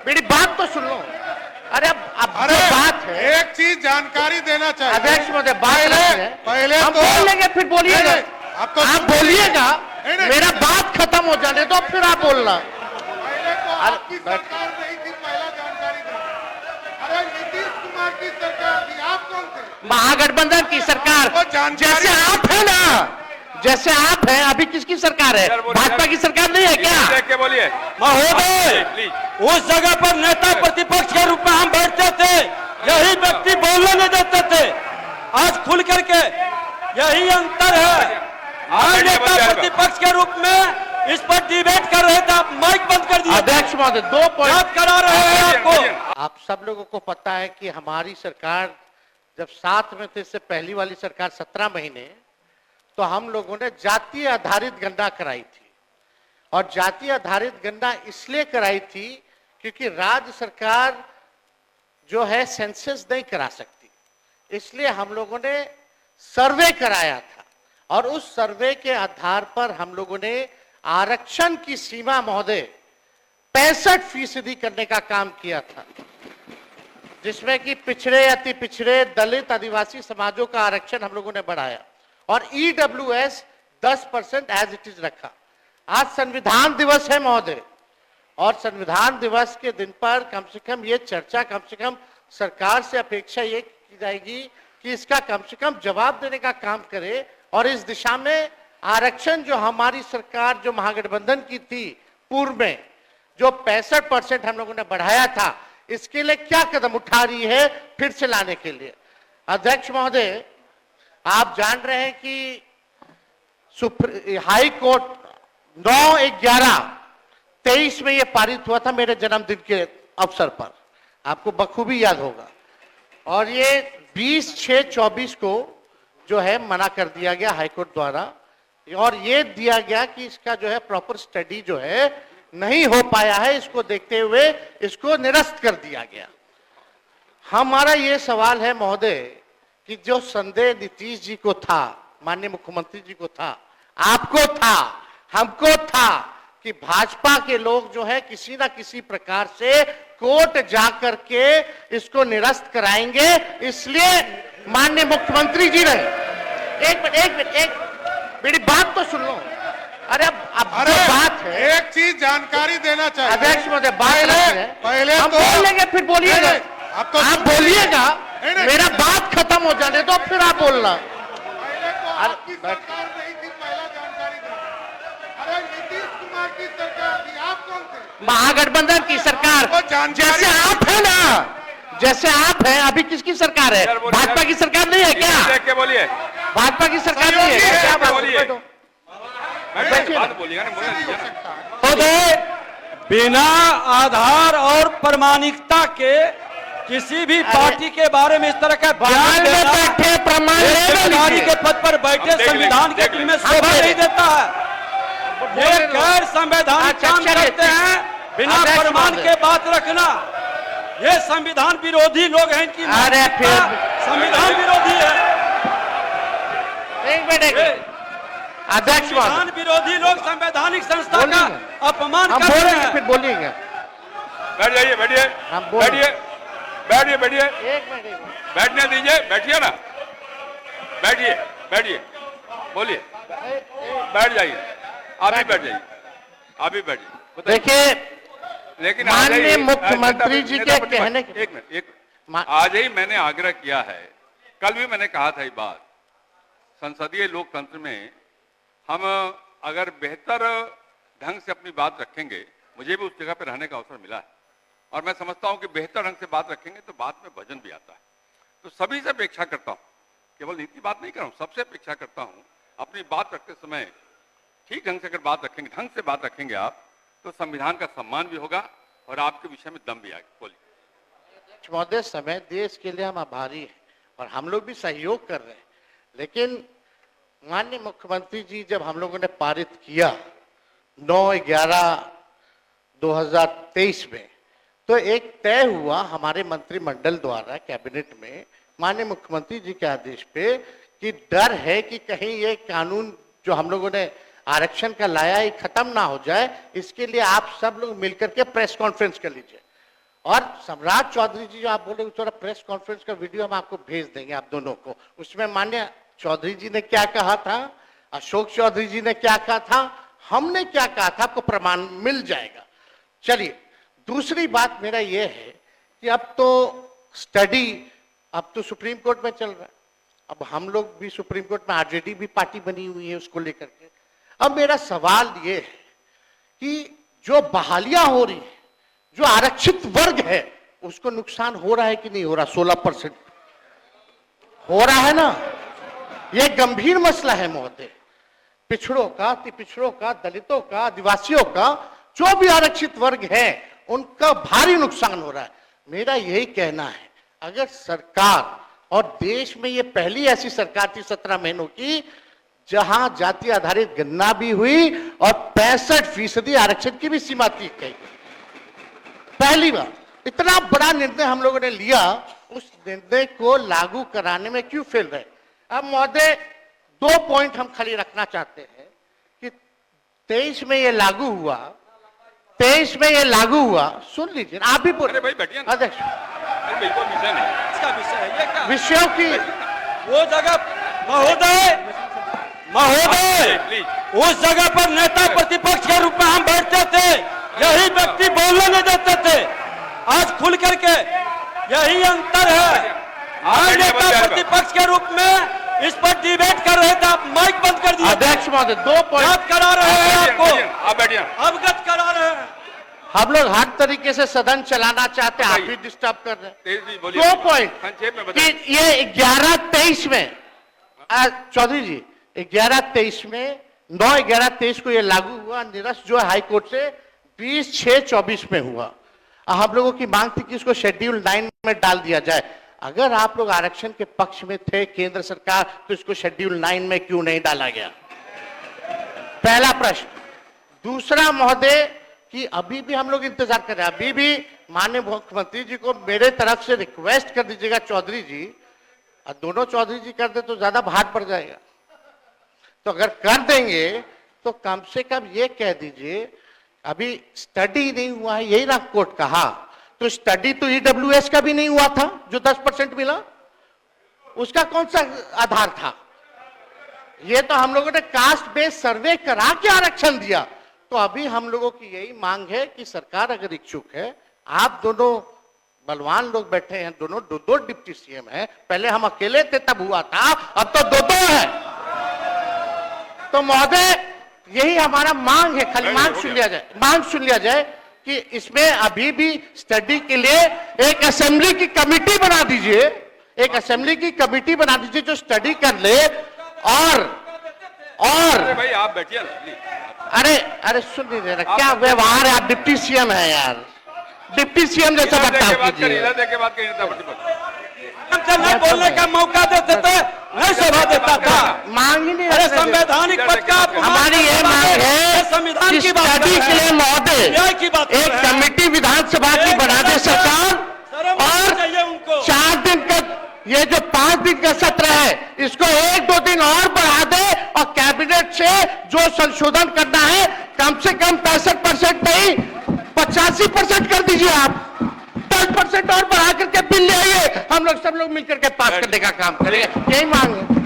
मेरी बात तो सुन लो। अरे अब जो बात है, एक चीज जानकारी देना चाहिए अध्यक्ष महोदय, बात पहले हम तो बोल लेंगे, फिर बोलिएगा। आप आप बोलिएगा, मेरा बात खत्म हो जाने दो, फिर आप बोलना। पहले तो आपकी सरकार नहीं थी, पहला जानकारी दें। अरे नीतीश कुमार की सरकार थी, आप कौन थे? महागठबंधन की सरकार। जैसे आप है ना, जैसे आप हैं, अभी किसकी सरकार है? भाजपा की सरकार नहीं है क्या? देख के बोलिए महोदय, उस जगह पर नेता प्रतिपक्ष के रूप में हम बैठते थे, यही व्यक्ति बोलने नहीं देते थे। आज खुल करके यही अंतर है। हम नेता प्रतिपक्ष के रूप में इस पर डिबेट कर रहे थे, आप माइक बंद कर दिए। अध्यक्ष महोदय, 2 पॉइंट करा रहे हैं आपको। आप सब लोगों को पता है कि हमारी सरकार जब साथ में थे, इससे पहली वाली सरकार 17 महीने, तो हम लोगों ने जातीय आधारित गणना कराई थी। और जातीय आधारित गणना इसलिए कराई थी क्योंकि राज्य सरकार जो है सेंसस नहीं करा सकती, इसलिए हम लोगों ने सर्वे कराया था। और उस सर्वे के आधार पर हम लोगों ने आरक्षण की सीमा महोदय 65% करने का काम किया था, जिसमें कि पिछड़े, अति पिछड़े, दलित, आदिवासी समाजों का आरक्षण हम लोगों ने बढ़ाया और ईडब्ल्यूएस 10% एज इट इज रखा। आज संविधान दिवस है महोदय, और संविधान दिवस के दिन पर कम से कम ये चर्चा, कम से कम सरकार से अपेक्षा ये की जाएगी कि इसका कम से कम जवाब देने का काम करे। और इस दिशा में आरक्षण जो हमारी सरकार, जो महागठबंधन की थी पूर्व में, जो 65% हम लोगों ने बढ़ाया था, इसके लिए क्या कदम उठा रही है फिर से लाने के लिए? अध्यक्ष महोदय, आप जान रहे हैं कि हाई कोर्ट 9/11/23 में यह पारित हुआ था, मेरे जन्मदिन के अवसर पर, आपको बखूबी याद होगा। और ये 20/6/24 को जो है मना कर दिया गया हाईकोर्ट द्वारा, और ये दिया गया कि इसका जो है प्रॉपर स्टडी जो है नहीं हो पाया है, इसको देखते हुए इसको निरस्त कर दिया गया। हमारा ये सवाल है महोदय कि जो संदेह नीतीश जी को था, माननीय मुख्यमंत्री जी को था, आपको था, हमको था कि भाजपा के लोग जो है किसी ना किसी प्रकार से कोर्ट जाकर के इसको निरस्त कराएंगे। इसलिए माननीय मुख्यमंत्री जी ने एक मिनट मेरी बात तो सुन लो। अरे अब जो बात है, एक चीज जानकारी देना चाहिए अध्यक्ष महोदय, पहले हम तो बोल लेंगे, फिर बोलिएगा। आप बोलिएगा, मेरा बात खत्म हो जाने दो, फिर आप बोलना। पहले तो आपकी सरकार नहीं थी, पहला जानकारी दें। अरे नीतीश कुमार की सरकार थी, आप कौन थे? महागठबंधन की सरकार। जैसे आप है ना, जैसे आप हैं, अभी किसकी सरकार है? भाजपा की सरकार नहीं है क्या? देख के बोलिए भाजपा की सरकार नहीं है क्या? बात बोलिएगा ना, बोलने दीजिए ना। महोदय, बिना आधार और प्रमाणिकता के किसी भी पार्टी के बारे में इस तरह का बयान देना, बैठे प्रमाण जिम्मेदारी के पद पर बैठे संविधान के दिल में शोभा नहीं देता है। ये गैर संवैधानिक काम करते हैं, बिना प्रमाण के बात रखना। ये संविधान विरोधी लोग हैं, इनकी संविधान विरोधी है। एक मिनट अध्यक्ष, संविधान विरोधी लोग संवैधानिक संस्था का अपमान कर रहे हैं। फिर बोलिएगा। बैठ जाइए, बैठिए, बैठिए, एक मिनट बैठने दीजिए, बैठिए ना, बैठिए, बोलिए, बैठ जाइए, आप ही बैठ जाइए, आप ही बैठिए। देखिए, लेकिन माननीय मुख्यमंत्री जी के कहने एक मिनट, आज ही मैंने आग्रह किया है, कल भी मैंने कहा था ये बात, संसदीय लोकतंत्र में हम अगर बेहतर ढंग से अपनी बात रखेंगे, मुझे भी उस जगह पर रहने का अवसर मिला है और मैं समझता हूं कि बेहतर ढंग से बात रखेंगे तो बात में वजन भी आता है। तो सभी से अपेक्षा करता हूं, केवल नीति बात नहीं कर रहा हूं, सबसे अपेक्षा करता हूं अपनी बात रखते समय ठीक ढंग से अगर बात रखेंगे, ढंग से बात रखेंगे आप, तो संविधान का सम्मान भी होगा और आपके विषय में दम भी आएगा। बोलिए। महोदय, समय देश के लिए हम आभारी हैं और हम लोग भी सहयोग कर रहे हैं, लेकिन माननीय मुख्यमंत्री जी जब हम लोगों ने पारित किया 9/11/2023 में, तो एक तय हुआ हमारे मंत्रिमंडल द्वारा कैबिनेट में माननीय मुख्यमंत्री जी के आदेश पे कि डर है कि कहीं ये कानून जो हम लोगों ने आरक्षण का लाया है खत्म ना हो जाए, इसके लिए आप सब लोग मिलकर के प्रेस कॉन्फ्रेंस कर लीजिए। और सम्राट चौधरी जी जो आप बोले थोड़ा प्रेस कॉन्फ्रेंस का वीडियो हम आपको भेज देंगे आप दोनों को। उसमें माननीय चौधरी जी ने क्या कहा था, अशोक चौधरी जी ने क्या कहा था, हमने क्या कहा था, आपको प्रमाण मिल जाएगा। चलिए दूसरी बात मेरा यह है कि अब तो स्टडी अब तो सुप्रीम कोर्ट में चल रहा है, अब हम लोग भी सुप्रीम कोर्ट में आरजेडी भी पार्टी बनी हुई है उसको लेकर के। अब मेरा सवाल ये है कि जो बहालियां हो रही है, जो आरक्षित वर्ग है उसको नुकसान हो रहा है कि नहीं हो रहा? 16% हो रहा है ना। यह गंभीर मसला है महोदय। पिछड़ों का, अति पिछड़ों का, दलितों का, आदिवासियों का, जो भी आरक्षित वर्ग है उनका भारी नुकसान हो रहा है। मेरा यही कहना है अगर सरकार, और देश में ये पहली ऐसी सरकार थी 17 महीनों की जहां जाति आधारित गणना भी हुई और 65% आरक्षण की भी सीमा थी गई। पहली बार इतना बड़ा निर्णय हम लोगों ने लिया, उस निर्णय को लागू कराने में क्यों फेल रहे? अब महोदय 2 पॉइंट हम खाली रखना चाहते हैं कि 23 में ये लागू हुआ, 23 में ये लागू हुआ, सुन लीजिए आप भी बोले। अरे भाई बैठिए ना। अध्यक्ष अरे बिल्कुल विषय नहीं, इसका विषय है ये क्या? विषयों की वो जगह महोदय, महोदय प्लीज। उस जगह पर नेता प्रतिपक्ष के रूप में हम बैठते थे, यही व्यक्ति बोलने नहीं देते थे। आज खुल करके यही अंतर है। आज नेता प्रतिपक्ष के रूप में इस पर डिबेट कर रहे थे, आप माइक बंद कर दिए। अध्यक्ष महोदय 2 पॉइंट याद करा रहे हैं आपको, आप बैठिए। अवगत करा रहे हैं। हम लोग हर तरीके से सदन चलाना चाहते हैं, आप भी डिस्टर्ब कर रहे हैं। तेज जी बोलिए। 2 पॉइंट संक्षेप में कि बताइए। ये 11-23 में चौधरी जी 11-23 में 9-11-23 को ये लागू हुआ। निरस्त जो है हाईकोर्ट से 20/6/24 में हुआ। हम लोगों की मांग थी कि इसको शेड्यूल 9 में डाल दिया जाए। अगर आप लोग आरक्षण के पक्ष में थे केंद्र सरकार, तो इसको शेड्यूल 9 में क्यों नहीं डाला गया? पहला प्रश्न। दूसरा महोदय कि अभी भी हम लोग इंतजार कर रहे हैं, अभी भी माननीय मुख्यमंत्री जी को मेरे तरफ से रिक्वेस्ट कर दीजिएगा चौधरी जी, और दोनों चौधरी जी कर दे तो ज्यादा भार पड़ जाएगा। तो अगर कर देंगे तो कम से कम ये कह दीजिए अभी स्टडी नहीं हुआ है, यही ना कोर्ट कहा, तो स्टडी तो ईडब्ल्यूएस का भी नहीं हुआ था जो 10% मिला, उसका कौन सा आधार था? ये तो हम लोगों ने कास्ट बेस्ड सर्वे करा के आरक्षण दिया। तो अभी हम लोगों की यही मांग है कि सरकार अगर इच्छुक है, आप दोनों बलवान लोग बैठे हैं, दोनों 2 डिप्टी सीएम हैं, पहले हम अकेले थे तब हुआ था, अब तो 2 है। तो महोदय यही हमारा मांग है, खाली मांग सुन लिया जाए, मांग सुन लिया जाए कि इसमें अभी भी स्टडी के लिए एक असेंबली की कमेटी बना दीजिए, एक असेंबली की कमेटी बना दीजिए जो स्टडी कर ले। और अरे भाई आप बैठिए ना प्लीज। अरे सुन लीजिए ना, क्या व्यवहार है? आप डिप्टी सीएम है यार, डिप्टी सीएम जैसा बर्ताव कीजिए। इधर देख के बात करिए नेता प्रतिपक्ष। नहीं बोलने का मौका देते थे, नहीं सभा देता था। मांग ही नहीं। अरे संवैधानिक पद का हमारी ये मांग है संविधान कि की बात स्टडी के लिए महोदय न्याय की बात एक कमेटी विधानसभा की बना दे सरकार, और चाहिए उनको 4 दिन का ये जो 5 दिन का सत्र है इसको 1-2 दिन और बढ़ा दे, और कैबिनेट से जो संशोधन करना है कम से कम 65% नहीं 85% कर दीजिए। आप 10% और बढ़ा करके बिल ले आइए, हम लोग सब लोग मिलकर के पास करने का काम करेंगे, यही मांग है।